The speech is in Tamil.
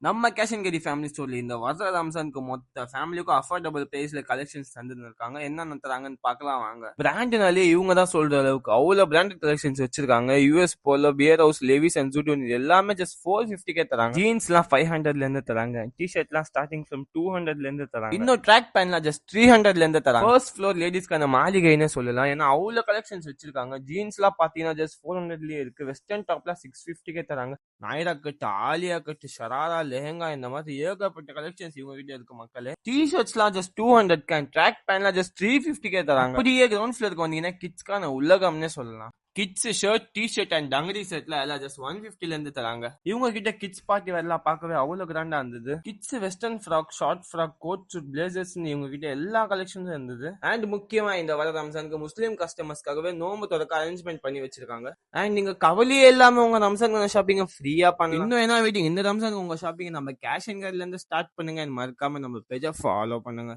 நம்ம கேஷ் அண்ட் கேரி ஃபேமிலி ஸ்டோர்ல இந்த வர்ற ரம்ஸானுக்கு மொத்த ஃபேமிலிக்கும் அஃபோர்டபுள் பிரைஸ்ல கலெக்ஷன்ஸ் தந்துருக்காங்க. என்னென்ன தராங்கன்னு பார்க்கலாம் வாங்க. பிராண்ட்னாலே இவங்க தான் சொல்ற அளவுக்கு அவ்வளோ பிராண்டட் கலெக்ஷன்ஸ் வச்சிருக்காங்க. US Polo, Bear House, Levi's and ஜூட்டோன் எல்லாமே ஜஸ்ட் 450 தராங்க. ஜீன்ஸ்லாம் 500ல இருந்து தராங்க. டிஷர்ட்லாம் ஸ்டார்டிங் ஃப்ரம் 200ல இருந்து தராங்க. இன்னும் ட்ராக் பேண்ட்லாம் ஜஸ்ட் 300ல இருந்து தராங்க. ஃபர்ஸ்ட் ஃப்ளோர் லேடிஸ்க்கான மாளிகைன்னு சொல்லலாம். ஏன்னா அவ்வளோ கலெக்ஷன்ஸ் வச்சிருக்காங்க. ஜீன்ஸ்லாம் பாத்தீங்கன்னா ஜஸ்ட் 400லயே இருக்கு. வெஸ்டர்ன் டாப்லாம் 650 தராங்க. நாயரா கட்டு, ஆலியா கட்டு, ஷராரா, லெஹங்கா இந்த மாதிரி ஏகப்பட்ட கலெக்ஷன்ஸ் இவங்க கிட்ட இருக்கு மக்களே. டிஷர்ட்ஸ்லாம் ஜஸ்ட் 200 ட்ராக் பேண்ட்லாம் ஜஸ்ட் 350 தராங்க. அப்படியே கிரவுண்ட் ஃப்ளோருக்கு வந்தீங்கன்னா கிட்ஸ்க்கான உலகம்னே சொல்லலாம். Kids shirt, T shirt and dungaree செட்ல எல்லாம் ஜஸ்ட் 150ல இருந்து தராங்க. இவங்க கிட்ட கிட்ஸ் பார்ட்டி வரலாம் பார்க்கவே அவ்வளவு கிராண்டா இருந்தது. Kids western frock, short frock, coat suit, blazers இவங்க கிட்ட எல்லா கலெக்ஷனும் இருந்தது. அண்ட் முக்கியமா இந்த வர ரம்ஜானுக்கு முஸ்லீம் கஸ்டமர்ஸ்க்காகவே நோம்பு திறக்க அரேஞ்ச்மெண்ட் பண்ணி வச்சிருக்காங்க. அண்ட் நீங்க கவலையே இல்லாம உங்க ரம்ஜான் ஷாப்பிங் ஃப்ரீயா பண்ணலாம். இன்னும் என்ன வெயிட்டிங்? இந்த ரம்ஜானுக்கு உங்க ஷாப்பிங் நம்ம கேஷ் அண்ட் கேரில இருந்து ஸ்டார்ட் பண்ணுங்க. மறக்காம நம்ம பேஜை ஃபாலோ பண்ணுங்க.